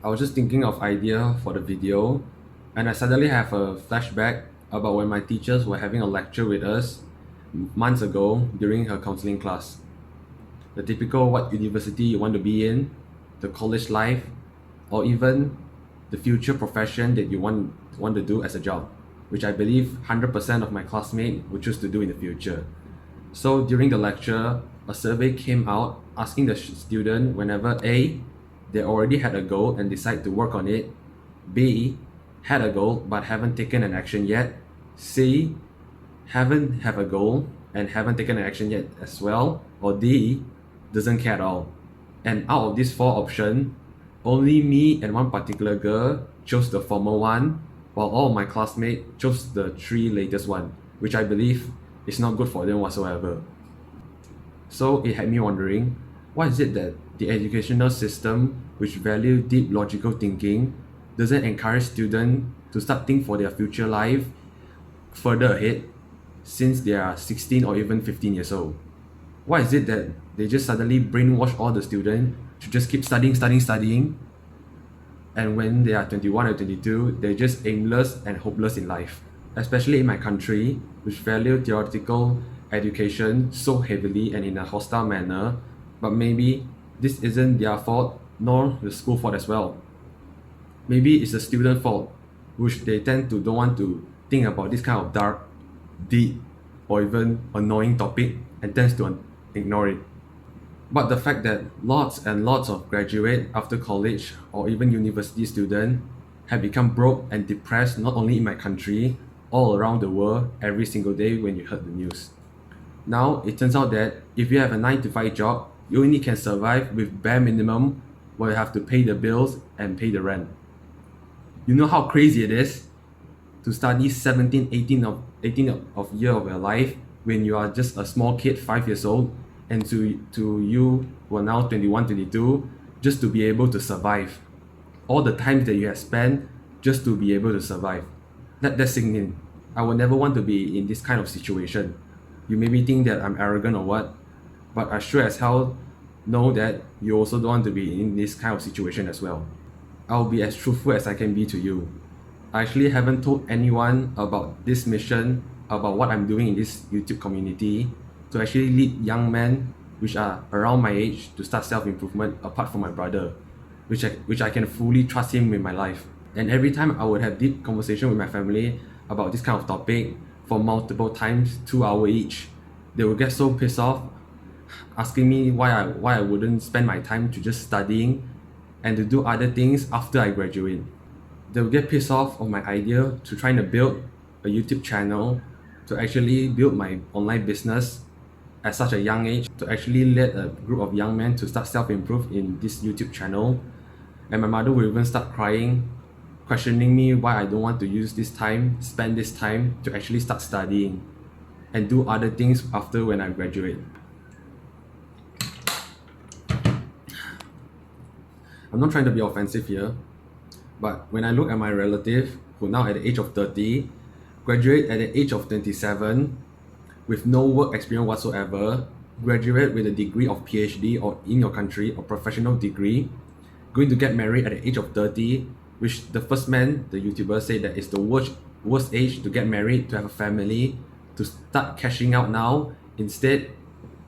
I was just thinking of idea for the video, and I suddenly have a flashback about when my teachers were having a lecture with us months ago during her counseling class. The typical what university you want to be in, the college life, or even the future profession that you want to do as a job, which I believe 100% of my classmates would choose to do in the future. So during the lecture, a survey came out asking the student whenever A, they already had a goal and decide to work on it, B, had a goal but haven't taken an action yet, C, haven't have a goal and haven't taken an action yet as well, or D, doesn't care at all. And out of these four options, only me and one particular girl chose the former one, while all of my classmates chose the three latest one, which I believe is not good for them whatsoever. So it had me wondering, why is it that the educational system, which value deep logical thinking, doesn't encourage students to start think for their future life further ahead since they are 16 or even 15 years old? Why is it that they just suddenly brainwash all the students to just keep studying, and when they are 21 or 22, they're just aimless and hopeless in life? Especially in my country, which value theoretical education so heavily and in a hostile manner, but maybe this isn't their fault nor the school fault as well. Maybe it's the student fault, which they tend to don't want to think about this kind of dark, deep, or even annoying topic and tends to ignore it. But the fact that lots and lots of graduate after college or even university students have become broke and depressed not only in my country, all around the world every single day when you heard the news. Now it turns out that if you have a 9 to 5 job, you only can survive with bare minimum where you have to pay the bills and pay the rent. You know how crazy it is to study 17, 18 of year of your life when you are just a small kid, 5 years old, and to you who are now 21, 22, just to be able to survive. All the time that you have spent just to be able to survive. Let that sink in. I will never want to be in this kind of situation. You maybe think that I'm arrogant or what, but I sure as hell know that you also don't want to be in this kind of situation as well. I'll be as truthful as I can be to you. I actually haven't told anyone about this mission, about what I'm doing in this YouTube community, to actually lead young men which are around my age to start self-improvement apart from my brother, which I can fully trust him with my life. And every time I would have deep conversation with my family about this kind of topic for multiple times, 2 hours each, they would get so pissed off, asking me why I wouldn't spend my time to just studying and to do other things after I graduate. They would get pissed off of my idea to trying to build a YouTube channel, to actually build my online business at such a young age, to actually lead a group of young men to start self-improve in this YouTube channel. And my mother will even start crying, questioning me why I don't want to spend this time to actually start studying and do other things after when I graduate. I'm not trying to be offensive here, but when I look at my relative who now at the age of 30, graduate at the age of 27, with no work experience whatsoever, graduate with a degree of PhD or in your country or professional degree, going to get married at the age of 30, which the first man, the YouTuber, said that is the worst age to get married, to have a family, to start cashing out now. Instead,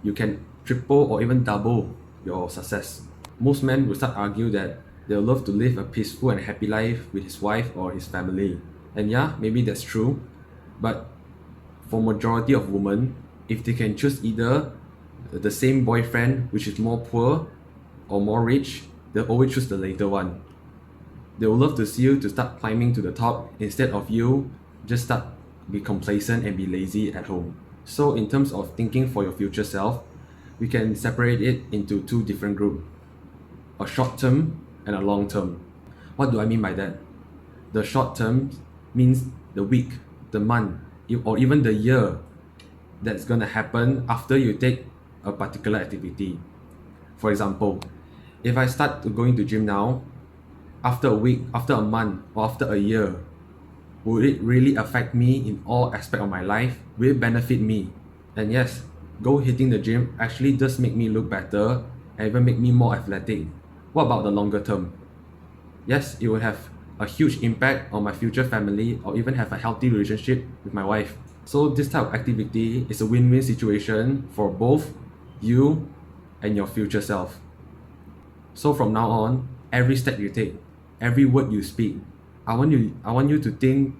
you can triple or even double your success. Most men will start argue that they'll love to live a peaceful and happy life with his wife or his family. And yeah, maybe that's true, but for majority of women, if they can choose either the same boyfriend which is more poor or more rich, they'll always choose the later one. They will love to see you to start climbing to the top instead of you just start be complacent and be lazy at home. So in terms of thinking for your future self, we can separate it into two different groups, a short term and a long term. What do I mean by that? The short term means the week, the month, or even the year that's gonna happen after you take a particular activity. For example, if I start to going to gym now, after a week, after a month, or after a year, would it really affect me in all aspects of my life? Will it benefit me? And yes, go hitting the gym actually does make me look better and even make me more athletic. What about the longer term? Yes, it will have a huge impact on my future family or even have a healthy relationship with my wife. So this type of activity is a win-win situation for both you and your future self. So from now on, every step you take, every word you speak, I want you to think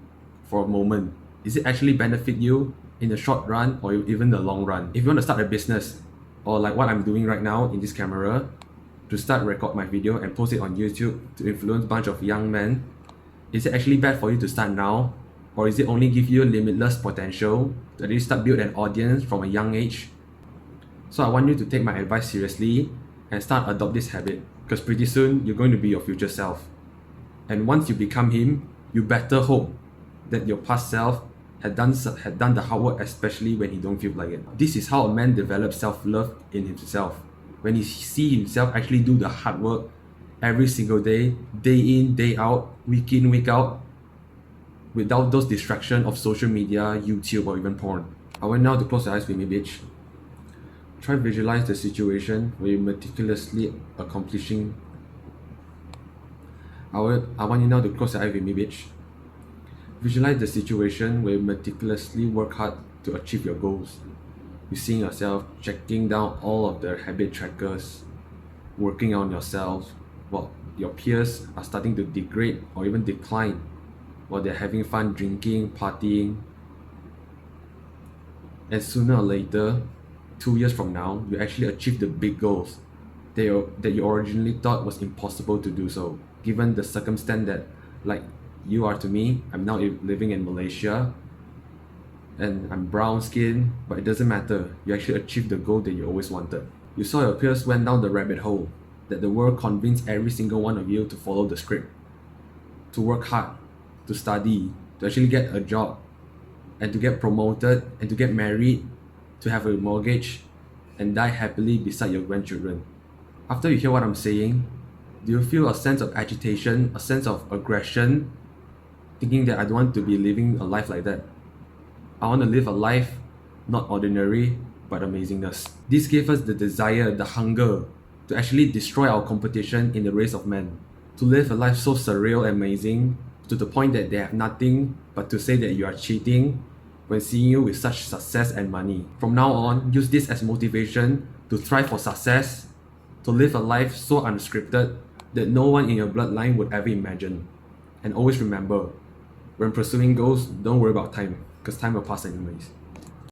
for a moment. Is it actually benefit you in the short run or even the long run? If you want to start a business, or like what I'm doing right now in this camera, to start record my video and post it on YouTube to influence a bunch of young men, is it actually bad for you to start now? Or is it only give you limitless potential to really start build an audience from a young age? So I want you to take my advice seriously and start adopt this habit, because pretty soon you're going to be your future self. And once you become him, you better hope that your past self had done the hard work, especially when he don't feel like it. This is how a man develops self-love in himself. When he see himself actually do the hard work every single day, day in, day out, week in, week out, without those distractions of social media, YouTube, or even porn. I want now to close your eyes with me, bitch. Try to visualize the situation where you're meticulously accomplishing. I want you now to close your eyes with me, bitch. Visualize the situation where you meticulously work hard to achieve your goals. You seeing yourself checking down all of the habit trackers, working on yourself, while your peers are starting to degrade or even decline while they're having fun drinking, partying. And sooner or later, 2 years from now, you actually achieve the big goals that you originally thought was impossible to do so. Given the circumstance that, like you are to me, I'm now living in Malaysia and I'm brown skinned, but it doesn't matter. You actually achieved the goal that you always wanted. You saw your peers went down the rabbit hole, that the world convinced every single one of you to follow the script, to work hard, to study, to actually get a job, and to get promoted, and to get married, to have a mortgage, and die happily beside your grandchildren. After you hear what I'm saying, do you feel a sense of agitation, a sense of aggression, thinking that I don't want to be living a life like that? I want to live a life not ordinary, but amazingness. This gave us the desire, the hunger, to actually destroy our competition in the race of men, to live a life so surreal and amazing, to the point that they have nothing but to say that you are cheating when seeing you with such success and money. From now on, use this as motivation to strive for success, to live a life so unscripted that no one in your bloodline would ever imagine. And always remember, when pursuing goals, don't worry about time, because time will pass anyways.